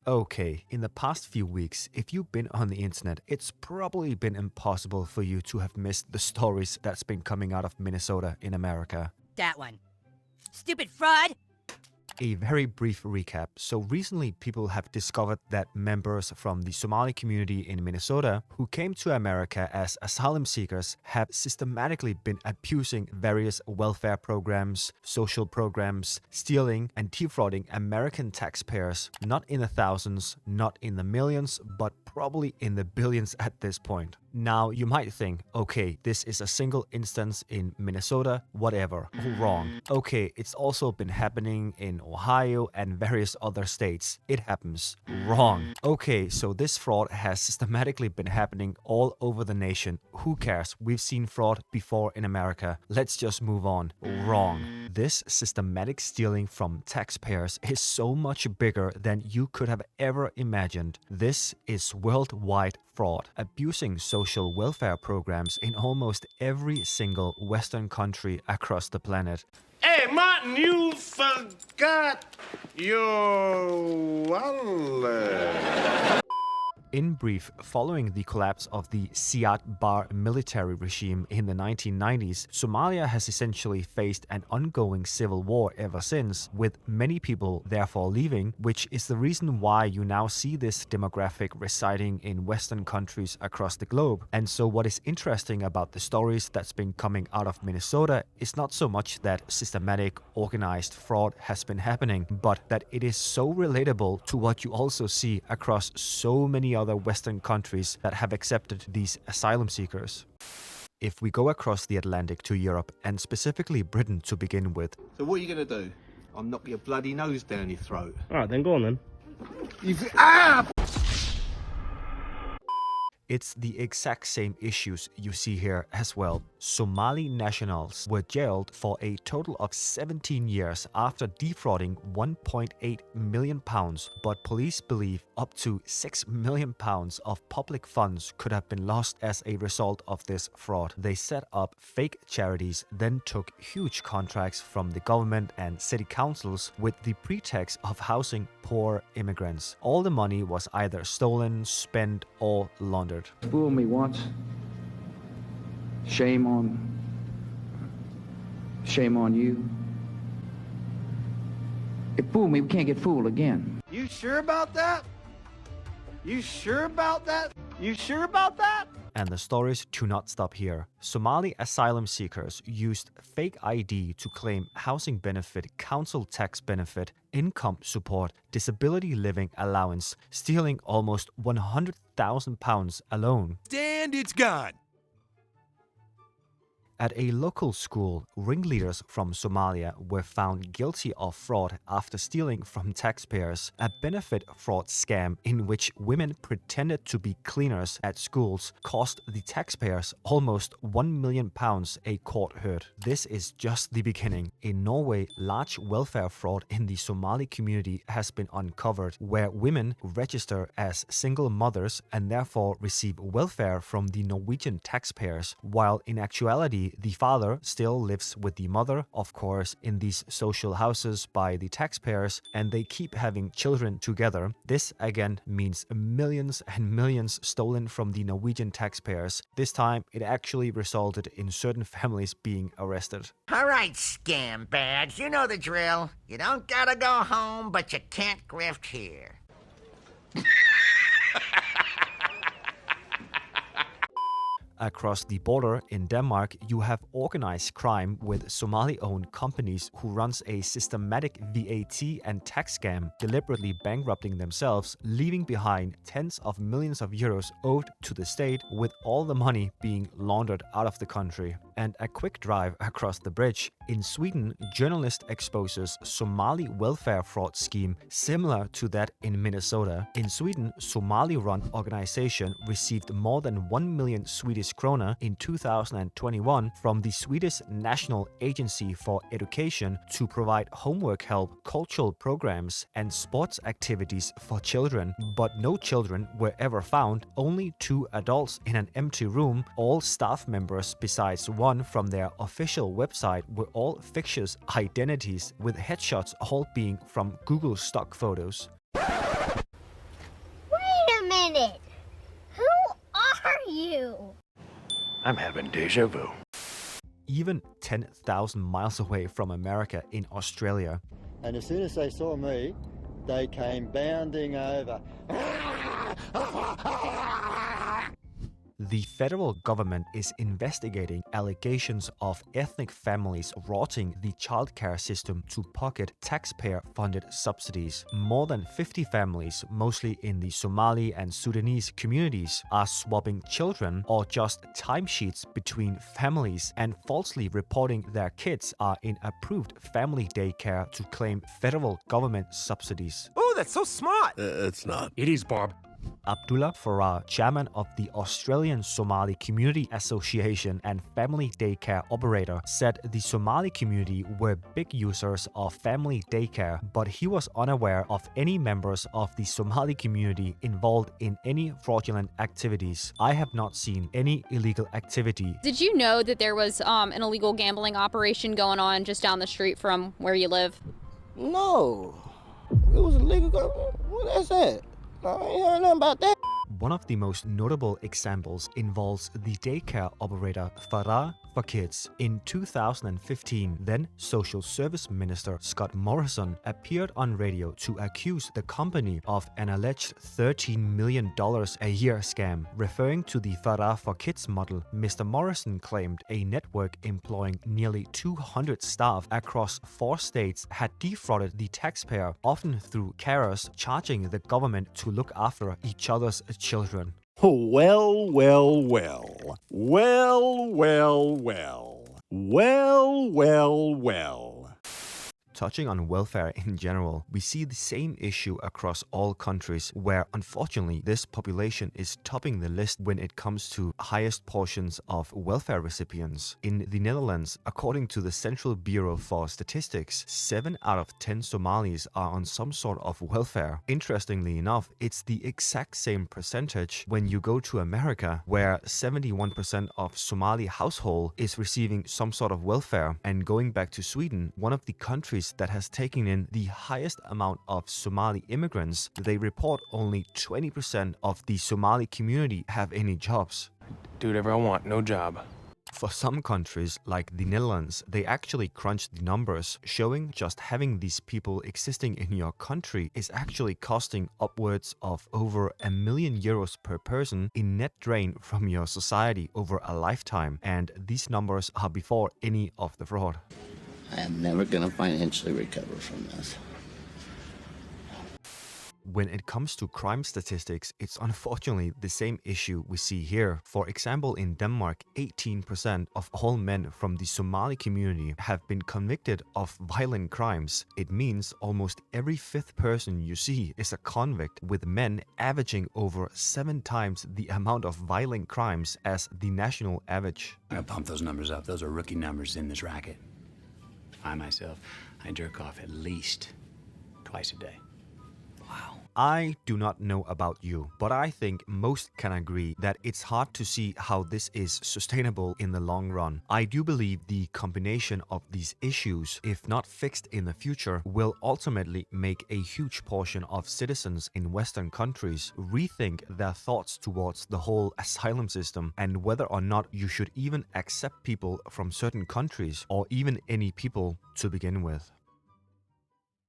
Okay, in the past few weeks, if you've been on the internet, it's probably been impossible for you to have missed the stories that's been coming out of Minnesota in America. That one. Stupid fraud! A very brief recap. So recently, people have discovered that members from the Somali community in Minnesota who came to America as asylum seekers have systematically been abusing various welfare programs, social programs, stealing and defrauding American taxpayers, not in the thousands, not in the millions, but probably in the billions at this point. Now, you might think, okay, this is a single instance in Minnesota, whatever. Wrong. Okay, it's also been happening in Ohio and various other states. It happens. Wrong. Okay, so this fraud has systematically been happening all over the nation. Who cares? We've seen fraud before in America. Let's just move on. Wrong. This systematic stealing from taxpayers is so much bigger than you could have ever imagined. This is worldwide fraud, abusing social welfare programs in almost every single Western country across the planet. Hey, Martin, you forgot your wallet. In brief, following the collapse of the Siad Barre military regime in the 1990s, Somalia has essentially faced an ongoing civil war ever since, with many people therefore leaving, which is the reason why you now see this demographic residing in Western countries across the globe. And so what is interesting about the stories that's been coming out of Minnesota is not so much that systematic, organized fraud has been happening, but that it is so relatable to what you also see across so many other Western countries that have accepted these asylum seekers. If we go across the Atlantic to Europe, and specifically Britain to begin with. So what are you going to do? I'll knock your bloody nose down your throat. Alright then, go on then. It's the exact same issues you see here as well. Somali nationals were jailed for a total of 17 years after defrauding £1.8 million, but police believe up to £6 million of public funds could have been lost as a result of this fraud. They set up fake charities, then took huge contracts from the government and city councils with the pretext of housing poor immigrants. All the money was either stolen, spent, or laundered. Fool me once. Shame on you. If fool me, we can't get fooled again. You sure about that? You sure about that? You sure about that? And the stories do not stop here. Somali asylum seekers used fake ID to claim housing benefit, council tax benefit, income support, disability living allowance, stealing almost £100,000 alone. And it's gone. At a local school, ringleaders from Somalia were found guilty of fraud after stealing from taxpayers, a benefit fraud scam in which women pretended to be cleaners at schools cost the taxpayers almost £1 million a court heard. This is just the beginning. In Norway, large welfare fraud in the Somali community has been uncovered, where women register as single mothers and therefore receive welfare from the Norwegian taxpayers, while in actuality, the father still lives with the mother, of course, in these social houses by the taxpayers, and they keep having children together. This again means millions and millions stolen from the Norwegian taxpayers. This time, it actually resulted in certain families being arrested. All right, scam bags, you know the drill. You don't gotta go home, but you can't grift here. Across the border in Denmark, you have organized crime with Somali-owned companies who runs a systematic VAT and tax scam, deliberately bankrupting themselves, leaving behind tens of millions of euros owed to the state, with all the money being laundered out of the country. And a quick drive across the bridge. In Sweden, journalist exposes Somali welfare fraud scheme similar to that in Minnesota. In Sweden, Somali-run organization received more than 1 million Swedish krona in 2021 from the Swedish National Agency for Education to provide homework help, cultural programs, and sports activities for children. But no children were ever found, only 2 adults in an empty room. All staff members besides one from their official website were all fictitious identities, with headshots all being from Google stock photos. minute. Who are you? I'm having deja vu. Even 10,000 miles away from America in Australia, And as soon as they saw me, they came bounding over. the federal government is investigating allegations of ethnic families rotting the childcare system to pocket taxpayer-funded subsidies. More than 50 families, mostly in the Somali and Sudanese communities, are swapping children or just timesheets between families and falsely reporting their kids are in approved family daycare to claim federal government subsidies. Oh, that's so smart! It's not. It is, Bob. Abdullah Farah, chairman of the Australian Somali Community Association and family daycare operator, said the Somali community were big users of family daycare, but he was unaware of any members of the Somali community involved in any fraudulent activities. I have not seen any illegal activity. Did you know that there was an illegal gambling operation going on just down the street from where you live? No. It was illegal. What is that? I ain't heard nothing about that. One of the most notable examples involves the daycare operator Farah for Kids. In 2015, then Social Service Minister Scott Morrison appeared on radio to accuse the company of an alleged $13 million a year scam. Referring to the Farah for Kids model, Mr. Morrison claimed a network employing nearly 200 staff across 4 states had defrauded the taxpayer, often through carers charging the government to look after each other's children. Well, well, well. Well, well, well. Well, well, well. Touching on welfare in general, we see the same issue across all countries where unfortunately this population is topping the list when it comes to highest portions of welfare recipients. In the Netherlands, according to the Central Bureau for Statistics, 7 out of 10 Somalis are on some sort of welfare. Interestingly enough, it's the exact same percentage when you go to America, where 71% of Somali household is receiving some sort of welfare. And going back to Sweden, one of the countries that has taken in the highest amount of Somali immigrants, they report only 20% of the Somali community have any jobs. Do whatever I want, no job. For some countries, like the Netherlands, they actually crunched the numbers, showing just having these people existing in your country is actually costing upwards of over €1 million per person in net drain from your society over a lifetime. And these numbers are before any of the fraud. I am never going to financially recover from this. When it comes to crime statistics, it's unfortunately the same issue we see here. For example, in Denmark, 18% of all men from the Somali community have been convicted of violent crimes. It means almost every 5th person you see is a convict, with men averaging over 7 times the amount of violent crimes as the national average. I gotta pump those numbers up. Those are rookie numbers in this racket. I myself, I jerk off at least twice a day. Wow. I do not know about you, but I think most can agree that it's hard to see how this is sustainable in the long run. I do believe the combination of these issues, if not fixed in the future, will ultimately make a huge portion of citizens in Western countries rethink their thoughts towards the whole asylum system and whether or not you should even accept people from certain countries or even any people to begin with.